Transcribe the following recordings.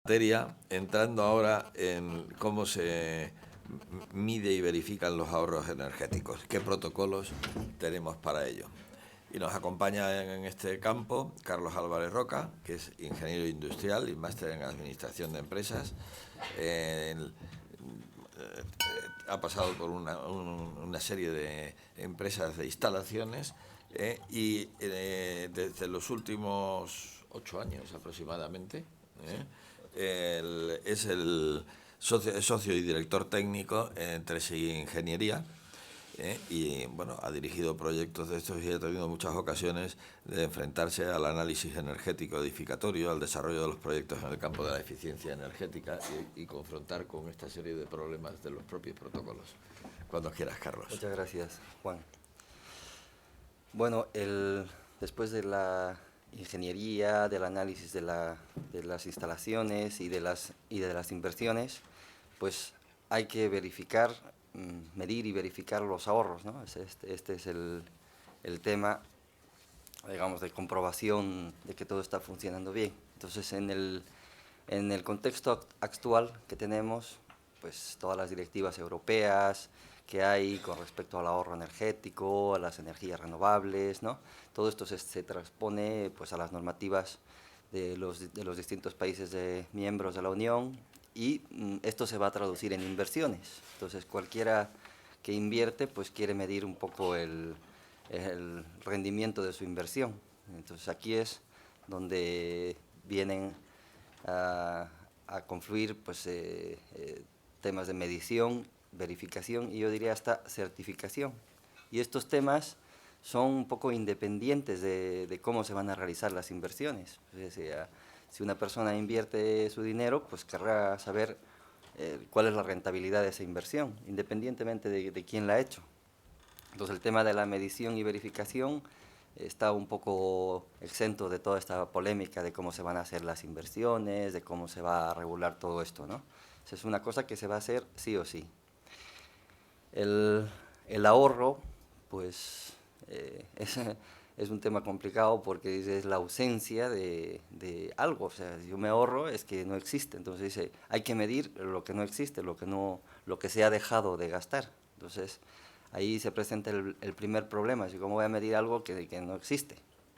materia, entrando ahora en cómo se mide y verifican los ahorros energéticos, qué protocolos tenemos para ello. Y nos acompaña en este campo Carlos Álvarez Roca, que es ingeniero industrial y máster en administración de empresas. Ha pasado por una serie de empresas de instalaciones y desde los últimos 8 años aproximadamente es el socio y director técnico en Tresi Ingeniería. Y bueno, ha dirigido proyectos de estos y ha tenido muchas ocasiones de enfrentarse al análisis energético edificatorio, al desarrollo de los proyectos en el campo de la eficiencia energética y confrontar con esta serie de problemas de los propios protocolos. Cuando quieras, Carlos. Muchas gracias, Juan. Bueno, después de la ingeniería, del análisis de las instalaciones y de las inversiones, pues hay que verificar, medir y verificar los ahorros, ¿no? Este es el tema, digamos, de comprobación de que todo está funcionando bien. Entonces, en el contexto actual que tenemos, pues todas las directivas europeas que hay con respecto al ahorro energético, a las energías renovables, ¿no? Todo esto se transpone pues, a las normativas de los distintos países miembros de la Unión y esto se va a traducir en inversiones. Entonces, cualquiera que invierte pues quiere medir un poco el rendimiento de su inversión. Entonces, aquí es donde vienen a confluir pues, temas de medición, verificación y yo diría hasta certificación. Y estos temas son un poco independientes de cómo se van a realizar las inversiones. O sea, si una persona invierte su dinero, pues querrá saber cuál es la rentabilidad de esa inversión, independientemente de quién la ha hecho. Entonces el tema de la medición y verificación está un poco exento de toda esta polémica de cómo se van a hacer las inversiones, de cómo se va a regular todo esto, ¿no? Esa es una cosa que se va a hacer sí o sí. El ahorro, pues, es un tema complicado porque es la ausencia de algo. O sea, si yo me ahorro es que no existe. Entonces dice, hay que medir lo que no existe, lo que se ha dejado de gastar. Entonces, ahí se presenta el primer problema. Es cómo voy a medir algo que no existe,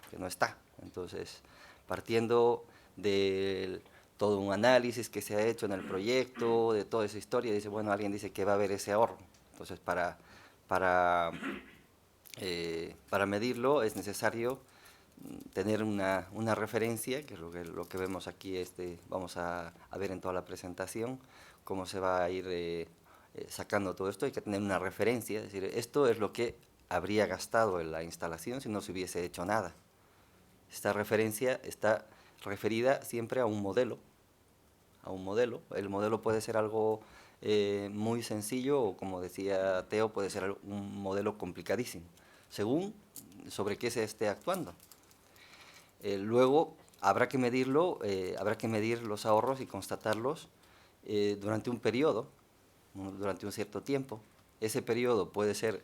que no está. Entonces, partiendo de todo un análisis que se ha hecho en el proyecto, de toda esa historia, dice, bueno, alguien dice que va a haber ese ahorro. Entonces, para medirlo es necesario tener una referencia, que es lo que vemos aquí, vamos a ver en toda la presentación, cómo se va a ir sacando todo esto. Hay que tener una referencia, es decir, esto es lo que habría gastado en la instalación si no se hubiese hecho nada. Esta referencia está referida siempre a un modelo. El modelo puede ser algo muy sencillo o, como decía Teo, puede ser un modelo complicadísimo, según sobre qué se esté actuando. Luego habrá que medirlo, habrá que medir los ahorros y constatarlos durante un periodo, durante un cierto tiempo. Ese periodo puede ser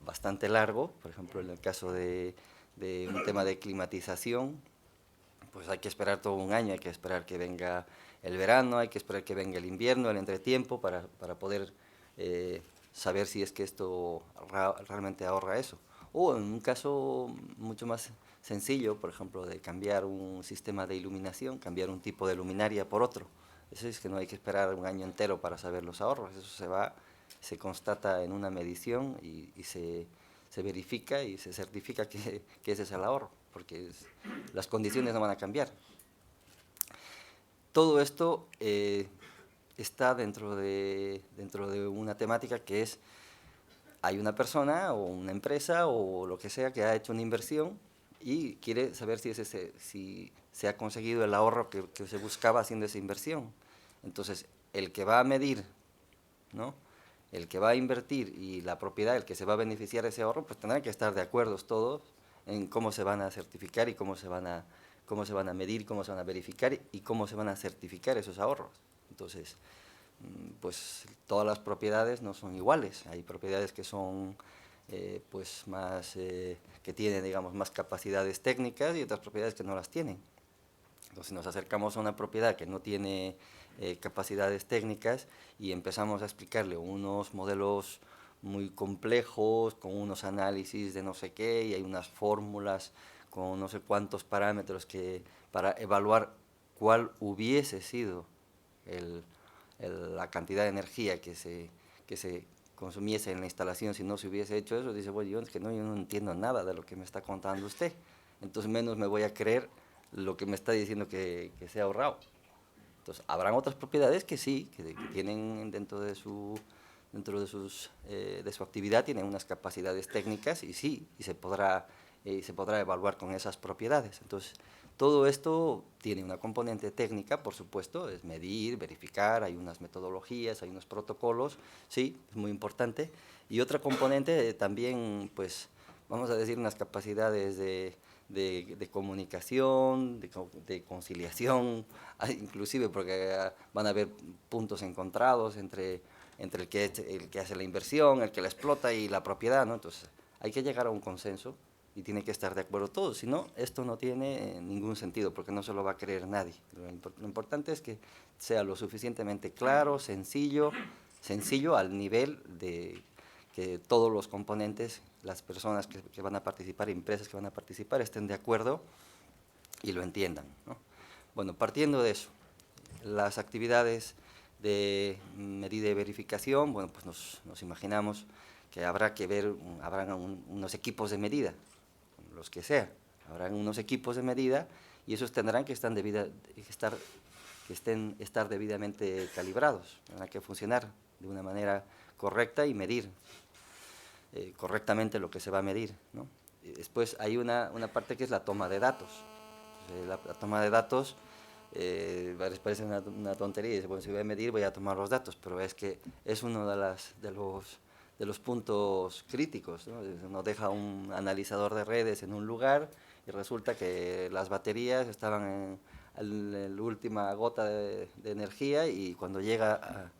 bastante largo, por ejemplo, en el caso de un tema de climatización, pues hay que esperar todo un año, hay que esperar que venga el verano, hay que esperar que venga el invierno, el entretiempo, para poder saber si es que esto realmente ahorra eso. O en un caso mucho más sencillo, por ejemplo, de cambiar un sistema de iluminación, cambiar un tipo de luminaria por otro. Eso es que no hay que esperar un año entero para saber los ahorros, eso se constata en una medición y se verifica y se certifica que ese es el ahorro, porque las condiciones no van a cambiar. Todo esto está dentro de una temática que es, hay una persona o una empresa o lo que sea que ha hecho una inversión y quiere saber si se ha conseguido el ahorro que se buscaba haciendo esa inversión. Entonces, el que va a medir, ¿no?, el que va a invertir y la propiedad, el que se va a beneficiar de ese ahorro, pues tendrán que estar de acuerdo todos en cómo se van a certificar y cómo se van a medir, cómo se van a verificar y cómo se van a certificar esos ahorros. Entonces, pues todas las propiedades no son iguales. Hay propiedades que son pues más, que tienen, digamos, más capacidades técnicas y otras propiedades que no las tienen. Entonces nos acercamos a una propiedad que no tiene capacidades técnicas y empezamos a explicarle unos modelos muy complejos, con unos análisis de no sé qué, y hay unas fórmulas con no sé cuántos parámetros que, para evaluar cuál hubiese sido la cantidad de energía que se consumiese en la instalación si no se hubiese hecho eso. Dice, bueno, es que no, yo no entiendo nada de lo que me está contando usted, entonces menos me voy a creer lo que me está diciendo que se ha ahorrado. Entonces, habrán otras propiedades que sí, que tienen dentro de su de su actividad, tienen unas capacidades técnicas y sí, y se podrá evaluar con esas propiedades. Entonces, todo esto tiene una componente técnica, por supuesto, es medir, verificar, hay unas metodologías, hay unos protocolos, sí, es muy importante. Y otra componente también, pues, vamos a decir, unas capacidades de comunicación, de conciliación, inclusive porque van a haber puntos encontrados entre el que hace la inversión, el que la explota y la propiedad, ¿no? Entonces, hay que llegar a un consenso y tiene que estar de acuerdo todos, si no, esto no tiene ningún sentido, porque no se lo va a creer nadie. Lo importante es que sea lo suficientemente claro, sencillo al nivel de que todos los componentes, las personas que van a participar, empresas que van a participar, estén de acuerdo y lo entiendan, ¿no? Bueno, partiendo de eso, las actividades de medida y verificación, bueno, pues nos imaginamos que habrá que ver, habrán unos equipos de medida, los que sean, habrán unos equipos de medida y esos tendrán que estar debidamente calibrados, tendrán que funcionar de una manera correcta y medir correctamente lo que se va a medir, ¿no? Después hay una parte que es la toma de datos. La toma de datos les parece una tontería, dice, bueno, si voy a medir voy a tomar los datos, pero es que es uno de los puntos críticos, ¿no? Uno deja un analizador de redes en un lugar y resulta que las baterías estaban en la última gota de energía y cuando llega a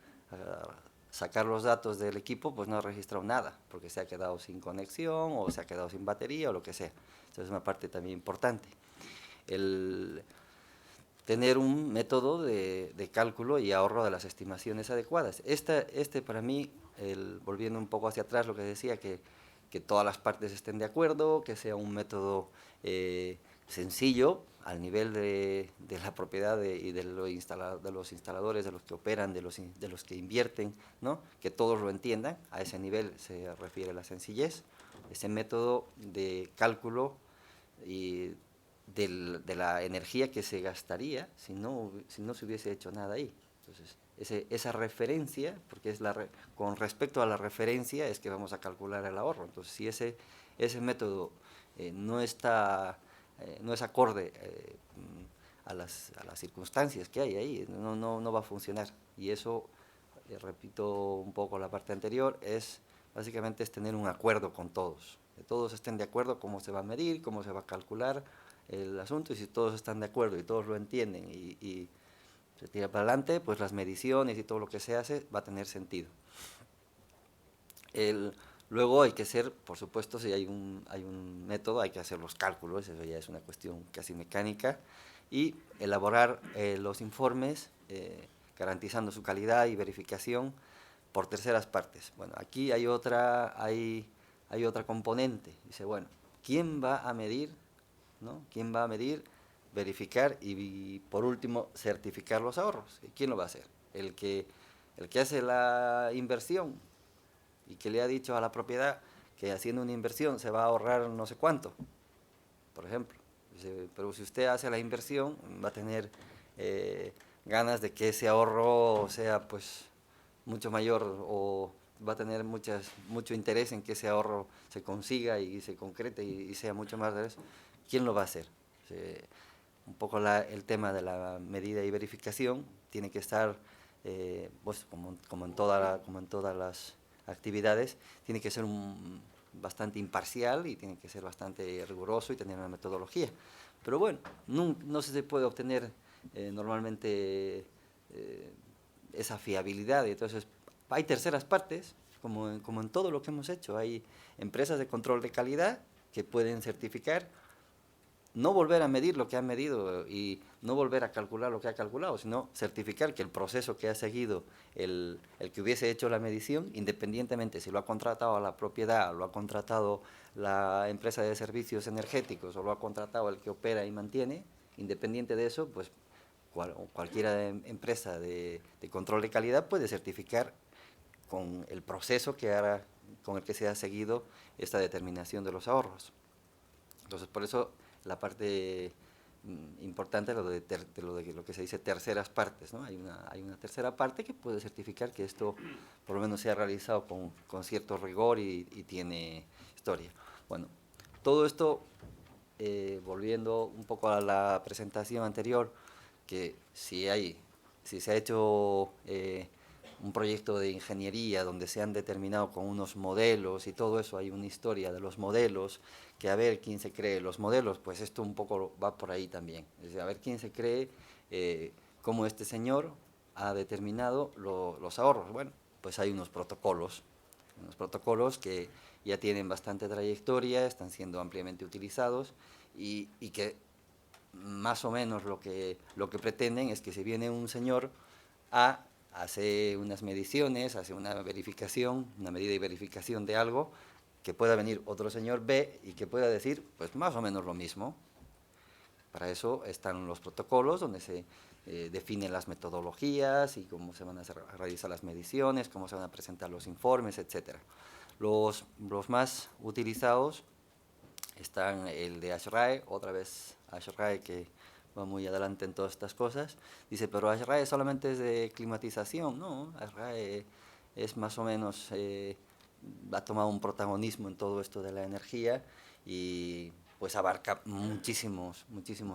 sacar los datos del equipo, pues no ha registrado nada, porque se ha quedado sin conexión o se ha quedado sin batería o lo que sea. Entonces es una parte también importante. El tener un método de cálculo y ahorro de las estimaciones adecuadas. Para mí, volviendo un poco hacia atrás, lo que decía, que todas las partes estén de acuerdo, que sea un método sencillo al nivel de la propiedad y de los instaladores, de los que operan, de los que invierten, ¿no? Que todos lo entiendan, a ese nivel se refiere la sencillez, ese método de cálculo y de la energía que se gastaría si no se hubiese hecho nada ahí. Entonces, esa referencia, porque con respecto a la referencia es que vamos a calcular el ahorro. Entonces, si ese método no es acorde a las circunstancias que hay ahí, no va a funcionar. Y eso, repito un poco la parte anterior, básicamente es tener un acuerdo con todos. Que todos estén de acuerdo cómo se va a medir, cómo se va a calcular el asunto, y si todos están de acuerdo y todos lo entienden y se tira para adelante, pues las mediciones y todo lo que se hace va a tener sentido. Luego hay que hacer, por supuesto, si hay un método, hay que hacer los cálculos, eso ya es una cuestión casi mecánica, y elaborar los informes garantizando su calidad y verificación por terceras partes. Bueno, aquí hay otra componente. Dice, bueno, ¿quién va a medir? ¿No? ¿Quién va a medir, verificar y por último certificar los ahorros? ¿Quién lo va a hacer? El que hace la inversión y que le ha dicho a la propiedad que haciendo una inversión se va a ahorrar no sé cuánto, por ejemplo. Dice, pero si usted hace la inversión va a tener ganas de que ese ahorro sea pues mucho mayor, o va a tener mucho interés en que ese ahorro se consiga y se concrete y sea mucho más de eso. ¿Quién lo va a hacer? Un poco el tema de la medida y verificación tiene que estar, pues, como en todas las actividades, tiene que ser bastante imparcial y tiene que ser bastante riguroso y tener una metodología. Pero bueno, no se puede obtener normalmente esa fiabilidad. Entonces, hay terceras partes, como en todo lo que hemos hecho. Hay empresas de control de calidad que pueden certificar no volver a medir lo que ha medido y no volver a calcular lo que ha calculado, sino certificar que el proceso que ha seguido el que hubiese hecho la medición, independientemente si lo ha contratado a la propiedad, lo ha contratado la empresa de servicios energéticos o lo ha contratado el que opera y mantiene, independiente de eso, pues cualquier empresa de control de calidad puede certificar con el proceso con el que se ha seguido esta determinación de los ahorros. Entonces, por eso la parte importante es lo que se dice terceras partes, ¿no? Hay una tercera parte que puede certificar que esto por lo menos se ha realizado con cierto rigor y tiene historia. Bueno, todo esto, volviendo un poco a la presentación anterior, que si se ha hecho un proyecto de ingeniería donde se han determinado con unos modelos y todo eso, hay una historia de los modelos, que a ver quién se cree los modelos, pues esto un poco va por ahí también. Es decir, a ver quién se cree cómo este señor ha determinado los ahorros. Bueno, pues hay unos protocolos que ya tienen bastante trayectoria, están siendo ampliamente utilizados y que más o menos lo que pretenden es que si viene un señor A, hace unas mediciones, hace una verificación, una medida y verificación de algo, que pueda venir otro señor B y que pueda decir, pues más o menos lo mismo. Para eso están los protocolos donde se definen las metodologías y cómo se van a realizar las mediciones, cómo se van a presentar los informes, etc. Los más utilizados están el de ASHRAE, otra vez ASHRAE que va muy adelante en todas estas cosas. Dice, pero ASHRAE solamente es de climatización, ¿no? ASHRAE es más o menos, ha tomado un protagonismo en todo esto de la energía y pues abarca muchísimos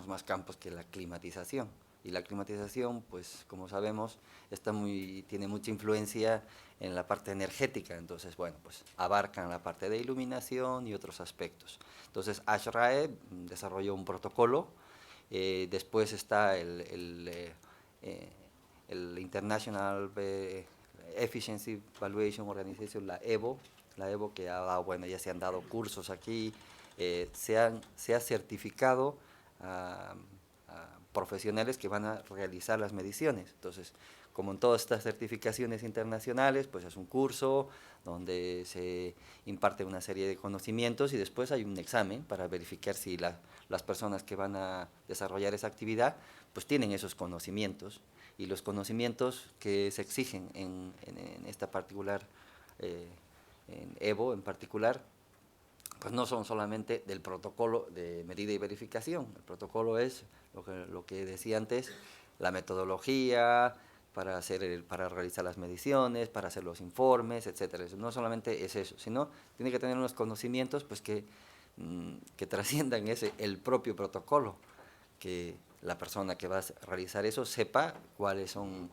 más campos que la climatización. Y la climatización, pues como sabemos, tiene mucha influencia en la parte energética, entonces bueno, pues abarcan la parte de iluminación y otros aspectos. Entonces ASHRAE desarrolló un protocolo, después está el International Efficiency Evaluation Organization, la EVO que bueno, ya se han dado cursos aquí, se ha certificado a profesionales que van a realizar las mediciones. Entonces, como en todas estas certificaciones internacionales, pues es un curso donde se imparte una serie de conocimientos y después hay un examen para verificar si las personas que van a desarrollar esa actividad pues tienen esos conocimientos y los conocimientos que se exigen en esta particular, en EVO en particular, pues no son solamente del protocolo de medida y verificación. El protocolo es lo que decía antes, la metodología para realizar las mediciones, para hacer los informes, etcétera. No solamente es eso, sino tiene que tener unos conocimientos pues que trasciendan el propio protocolo, que la persona que va a realizar eso sepa cuáles son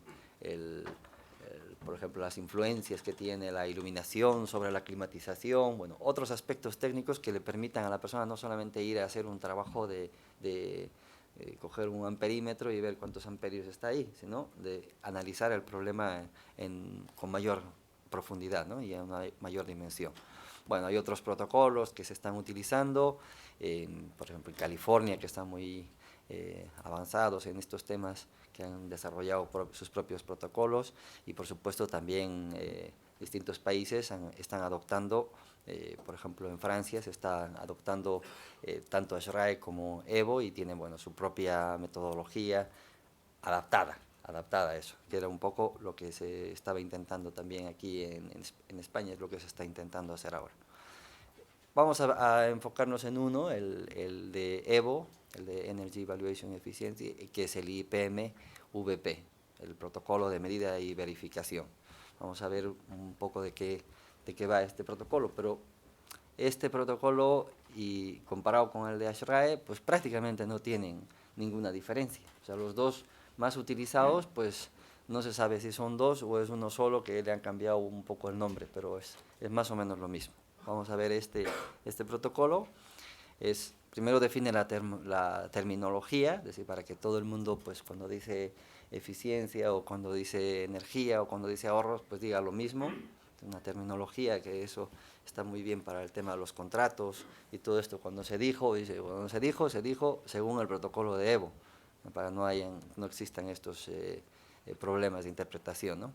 por ejemplo, las influencias que tiene la iluminación sobre la climatización, bueno, otros aspectos técnicos que le permitan a la persona no solamente ir a hacer un trabajo de coger un amperímetro y ver cuántos amperios está ahí, sino de analizar el problema con mayor profundidad, ¿no? Y a una mayor dimensión. Bueno, hay otros protocolos que se están utilizando, por ejemplo, en California, que están muy avanzados en estos temas, que han desarrollado sus propios protocolos y por supuesto también distintos países están adoptando, por ejemplo en Francia se está adoptando tanto ASHRAE como EVO y tienen bueno, su propia metodología adaptada a eso, que era un poco lo que se estaba intentando también aquí en España, es lo que se está intentando hacer ahora. Vamos a enfocarnos en uno, el de EVO, el de Energy Evaluation Efficiency, que es el IPM-VP, el protocolo de medida y verificación. Vamos a ver un poco de qué va este protocolo, pero este protocolo, y comparado con el de ASHRAE, pues prácticamente no tienen ninguna diferencia. O sea, los dos más utilizados, pues no se sabe si son dos o es uno solo que le han cambiado un poco el nombre, pero es más o menos lo mismo. Vamos a ver este protocolo. Primero define la terminología, es decir, para que todo el mundo, pues cuando dice eficiencia o cuando dice energía o cuando dice ahorros, pues diga lo mismo. Una terminología que eso está muy bien para el tema de los contratos y todo esto. Cuando se dijo, se dijo según el protocolo de Evo, para no existan estos problemas de interpretación, ¿no?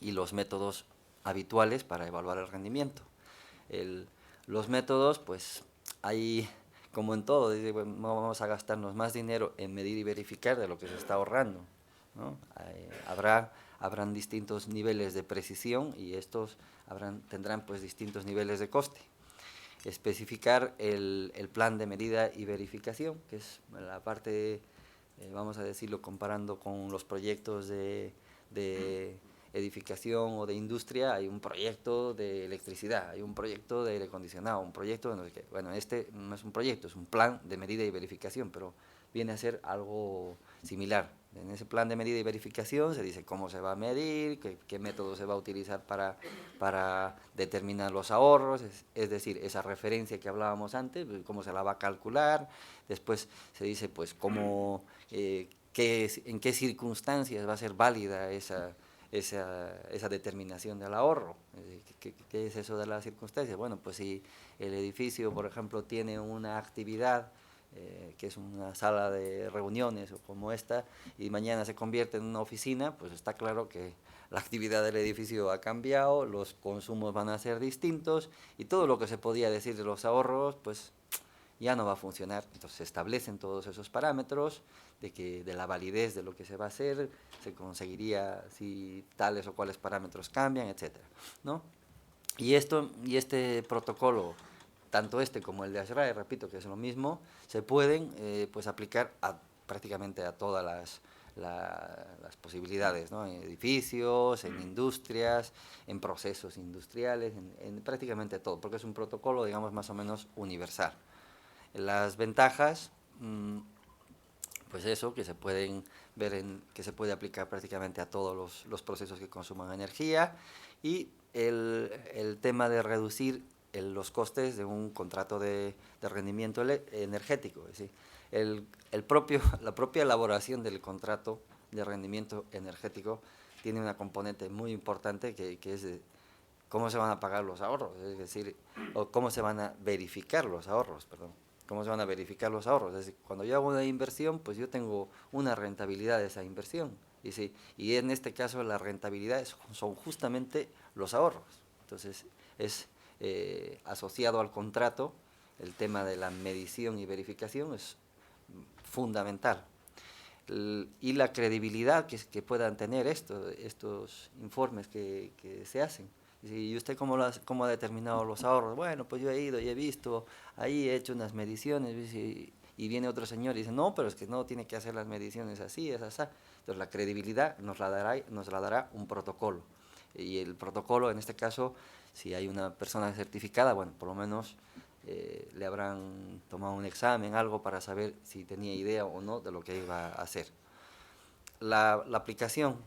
Y los métodos habituales para evaluar el rendimiento. Los métodos, pues hay, como en todo, bueno, no vamos a gastarnos más dinero en medir y verificar de lo que se está ahorrando, ¿no? Habrán distintos niveles de precisión y estos tendrán pues distintos niveles de coste. Especificar el plan de medida y verificación, que es la parte, vamos a decirlo, comparando con los proyectos de edificación o de industria, hay un proyecto de electricidad, hay un proyecto de aire acondicionado, un proyecto de no sé qué. Bueno, este no es un proyecto, es un plan de medida y verificación, pero viene a ser algo similar. En ese plan de medida y verificación se dice cómo se va a medir, qué método se va a utilizar para determinar los ahorros, es decir, esa referencia que hablábamos antes, cómo se la va a calcular. Después se dice pues cómo, en qué circunstancias va a ser válida esa determinación del ahorro. ¿Qué es eso de las circunstancias? Bueno, pues si el edificio, por ejemplo, tiene una actividad que es una sala de reuniones o como esta, y mañana se convierte en una oficina, pues está claro que la actividad del edificio ha cambiado, los consumos van a ser distintos, y todo lo que se podía decir de los ahorros, pues ya no va a funcionar. Entonces se establecen todos esos parámetros de la validez de lo que se va a hacer, se conseguiría si tales o cuales parámetros cambian, etcétera, ¿no? Y este protocolo, tanto este como el de ASHRAE, repito que es lo mismo, se pueden pues aplicar prácticamente a todas las posibilidades, ¿no? En edificios, en industrias, en procesos industriales, en prácticamente todo, porque es un protocolo, digamos, más o menos universal. Las ventajas, pues eso, que se pueden ver que se puede aplicar prácticamente a todos los procesos que consuman energía, y el tema de reducir los costes de un contrato de rendimiento energético. Es decir, la propia elaboración del contrato de rendimiento energético tiene una componente muy importante que es de cómo se van a pagar los ahorros, es decir, o cómo se van a verificar los ahorros, perdón. ¿Cómo se van a verificar los ahorros? Es decir, cuando yo hago una inversión, pues yo tengo una rentabilidad de esa inversión. Y en este caso la rentabilidad son justamente los ahorros. Entonces, es asociado al contrato, el tema de la medición y verificación es fundamental. Y la credibilidad que puedan tener estos informes que se hacen. ¿Y usted cómo ha determinado los ahorros? Bueno, pues yo he ido y he visto, ahí he hecho unas mediciones, y viene otro señor y dice, no, pero es que no tiene que hacer las mediciones así, es así. Entonces la credibilidad nos la dará un protocolo. Y el protocolo, en este caso, si hay una persona certificada, bueno, por lo menos le habrán tomado un examen, algo para saber si tenía idea o no de lo que iba a hacer. La aplicación,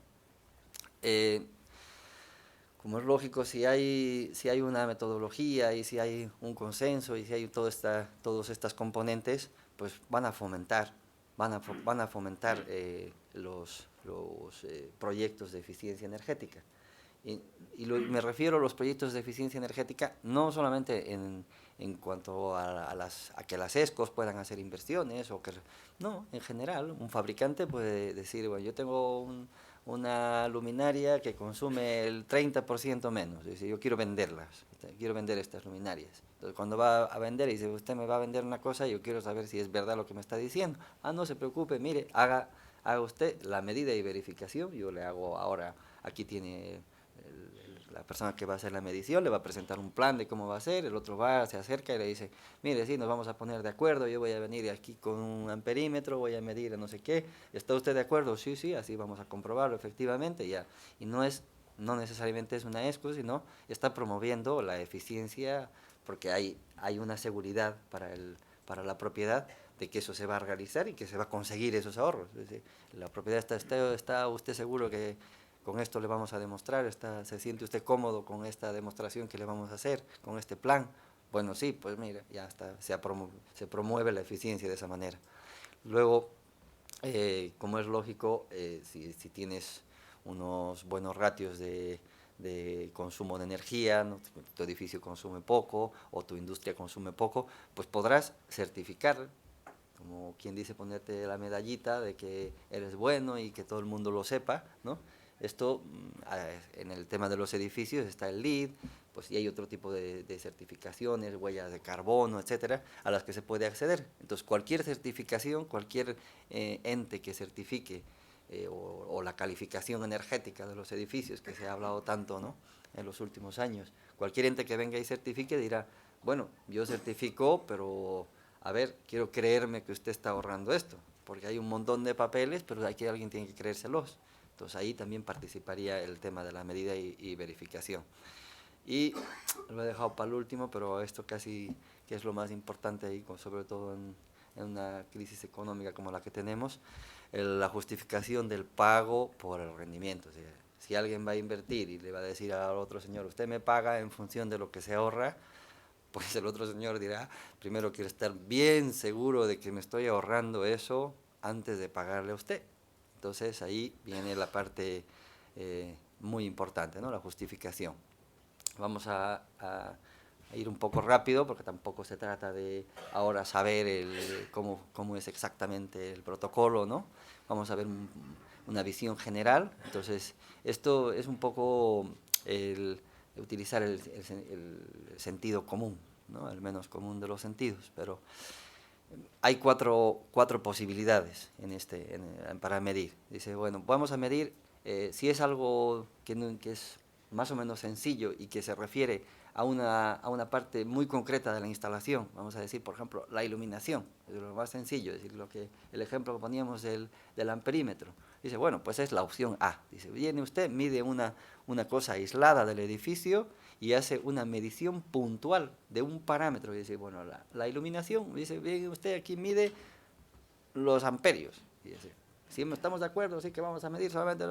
como es lógico, si hay una metodología y si hay un consenso y si hay todas estas componentes, pues van a fomentar los proyectos de eficiencia energética. Me refiero a los proyectos de eficiencia energética no solamente en cuanto a que las ESCOs puedan hacer inversiones, no, en general, un fabricante puede decir, bueno, yo tengo una luminaria que consume el 30% menos, es decir, yo quiero vender estas luminarias. Entonces, cuando va a vender y dice, usted me va a vender una cosa, yo quiero saber si es verdad lo que me está diciendo. No se preocupe, mire, haga usted la medida y verificación, yo le hago ahora, aquí tiene la persona que va a hacer la medición, le va a presentar un plan de cómo va a ser, el otro se acerca y le dice, mire, sí, nos vamos a poner de acuerdo, yo voy a venir aquí con un amperímetro, voy a medir no sé qué, ¿está usted de acuerdo? Sí, sí, así vamos a comprobarlo efectivamente, ya. Y no necesariamente es una ESCO, sino está promoviendo la eficiencia, porque hay una seguridad para la propiedad de que eso se va a realizar y que se va a conseguir esos ahorros. Es decir, la propiedad está usted seguro que con esto le vamos a demostrar, se siente usted cómodo con esta demostración que le vamos a hacer, con este plan. Bueno, sí, pues mire, ya está, se promueve la eficiencia de esa manera. Luego, como es lógico, si tienes unos buenos ratios de de consumo de energía, ¿no? Tu edificio consume poco o tu industria consume poco, pues podrás certificar, como quien dice, ponerte la medallita de que eres bueno y que todo el mundo lo sepa, ¿no? Esto, en el tema de los edificios está el LEED, pues y hay otro tipo de certificaciones, huellas de carbono, etcétera, a las que se puede acceder. Entonces, cualquier certificación, cualquier ente que certifique o la calificación energética de los edificios, que se ha hablado tanto, ¿no?, en los últimos años, cualquier ente que venga y certifique dirá, bueno, yo certifico, pero a ver, quiero creerme que usted está ahorrando esto, porque hay un montón de papeles, pero aquí alguien tiene que creérselos. Entonces ahí también participaría el tema de la medida y verificación. Y lo he dejado para el último, pero esto casi que es lo más importante ahí, sobre todo en una crisis económica como la que tenemos, la justificación del pago por el rendimiento. O sea, si alguien va a invertir y le va a decir al otro señor, usted me paga en función de lo que se ahorra, pues el otro señor dirá, primero quiero estar bien seguro de que me estoy ahorrando eso antes de pagarle a usted. Entonces ahí viene la parte muy importante, ¿no?, la justificación. Vamos a ir un poco rápido porque tampoco se trata de ahora saber cómo es exactamente el protocolo, ¿no? Vamos a ver una visión general. Entonces, esto es un poco utilizar el sentido común, ¿no?, el menos común de los sentidos, pero hay cuatro posibilidades para medir. Dice, bueno, vamos a medir si es algo que es más o menos sencillo y que se refiere a una parte muy concreta de la instalación. Vamos a decir, por ejemplo, la iluminación, es lo más sencillo, es decir, el ejemplo que poníamos del amperímetro. Dice, bueno, pues es la opción A. Dice, viene usted, mide una cosa aislada del edificio y hace una medición puntual de un parámetro. Y dice, bueno, la iluminación, dice, viene usted aquí, mide los amperios. Y dice, si estamos de acuerdo, sí que vamos a medir solamente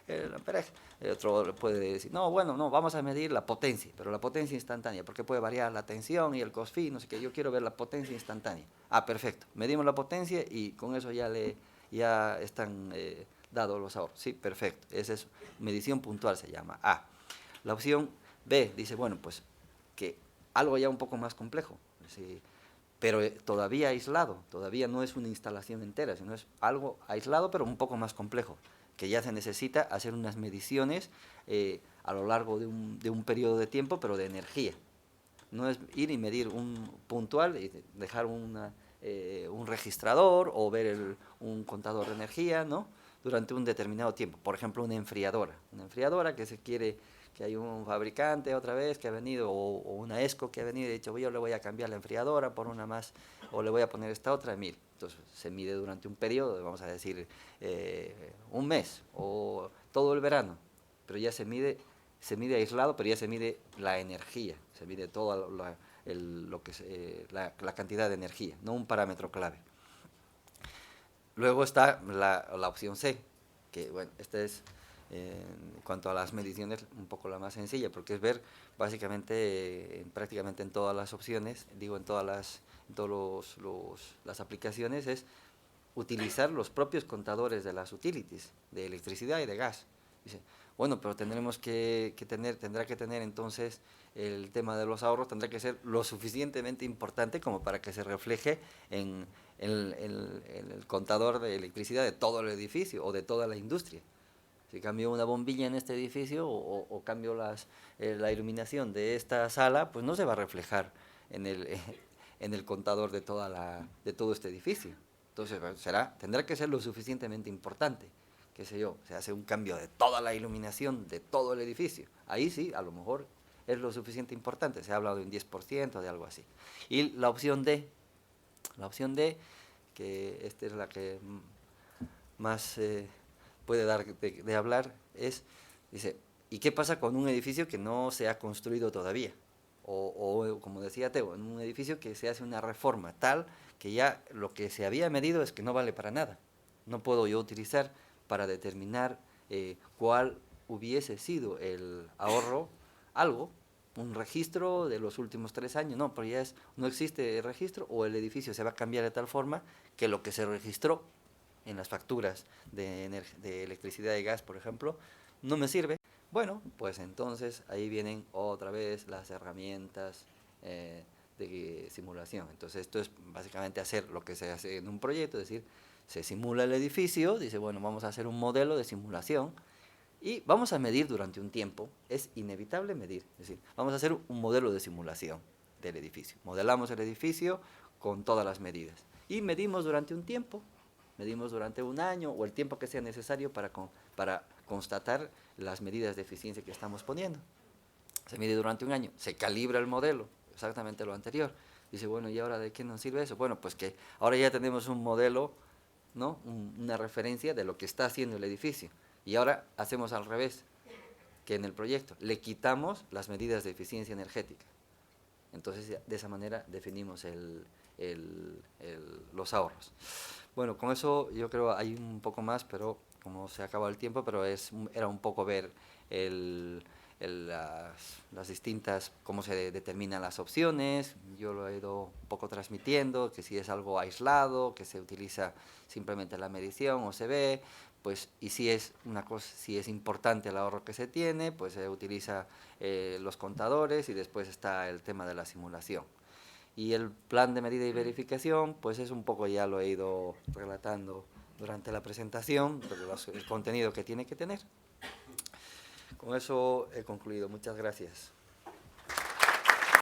el amperaje. El otro puede decir, no, bueno, no, vamos a medir la potencia, pero la potencia instantánea, porque puede variar la tensión y el cosfi, no sé qué, yo quiero ver la potencia instantánea. Ah, perfecto, medimos la potencia y con eso ya están dados los ahorros. Sí, perfecto, esa es medición puntual, se llama A. La opción B dice, bueno, pues que algo ya un poco más complejo, ¿sí?, pero todavía aislado, todavía no es una instalación entera, sino es algo aislado pero un poco más complejo, que ya se necesita hacer unas mediciones a lo largo de un periodo de tiempo, pero de energía. No es ir y medir un puntual y dejar un registrador o ver un contador de energía, ¿no?, durante un determinado tiempo. Por ejemplo, una enfriadora que se quiere, que hay un fabricante otra vez que ha venido, o una ESCO que ha venido y ha dicho, yo le voy a cambiar la enfriadora por una más, o le voy a poner esta otra, mil. Entonces se mide durante un periodo, vamos a decir, un mes o todo el verano, pero ya se mide aislado, pero ya se mide la energía, se mide toda la cantidad de energía, no un parámetro clave. Luego está la opción C, que bueno, esta es, en cuanto a las mediciones, un poco la más sencilla, porque es ver básicamente, prácticamente en todas las opciones, digo en todas las aplicaciones, es utilizar los propios contadores de las utilities, de electricidad y de gas. Dice, bueno, pero tendrá que tener entonces el tema de los ahorros, tendrá que ser lo suficientemente importante como para que se refleje en el contador de electricidad de todo el edificio o de toda la industria. Si cambio una bombilla en este edificio o cambio la iluminación de esta sala, pues no se va a reflejar en el contador de todo este edificio. Entonces tendrá que ser lo suficientemente importante, qué sé yo, se hace un cambio de toda la iluminación de todo el edificio. Ahí sí, a lo mejor es lo suficiente importante, se ha hablado de un 10%, de algo así. Y la opción D, que esta es la que más puede dar de hablar, dice, ¿y qué pasa con un edificio que no se ha construido todavía? O como decía Teo, en un edificio que se hace una reforma tal que ya lo que se había medido es que no vale para nada. No puedo yo utilizar para determinar cuál hubiese sido el ahorro un registro de los últimos 3 años, no, pero ya no existe el registro, o el edificio se va a cambiar de tal forma que lo que se registró en las facturas de electricidad y gas, por ejemplo, no me sirve Bueno, pues entonces ahí vienen otra vez las herramientas de simulación. Entonces esto es básicamente hacer lo que se hace en un proyecto, es decir, se simula el edificio, dice, bueno, vamos a hacer un modelo de simulación y vamos a medir durante un tiempo, es inevitable medir, es decir, vamos a hacer un modelo de simulación del edificio. Modelamos el edificio con todas las medidas y medimos durante un tiempo, medimos durante un año o el tiempo que sea necesario para constatar las medidas de eficiencia que estamos poniendo. Se mide durante un año, se calibra el modelo, exactamente lo anterior. Dice, bueno, ¿y ahora de qué nos sirve eso? Bueno, pues que ahora ya tenemos un modelo, ¿no? Una referencia de lo que está haciendo el edificio. Y ahora hacemos al revés que en el proyecto. Le quitamos las medidas de eficiencia energética. Entonces, de esa manera definimos los ahorros. Bueno, con eso yo creo hay un poco más, pero como se acaba el tiempo, pero era un poco ver las distintas, cómo se determinan las opciones. Yo lo he ido un poco transmitiendo, que si es algo aislado, que se utiliza simplemente la medición o se ve, pues, y si es una cosa, si es importante el ahorro que se tiene, pues se utiliza los contadores y después está el tema de la simulación. Y el plan de medida y verificación, pues es un poco, ya lo he ido relatando durante la presentación, el contenido que tiene que tener. Con eso he concluido. Muchas gracias.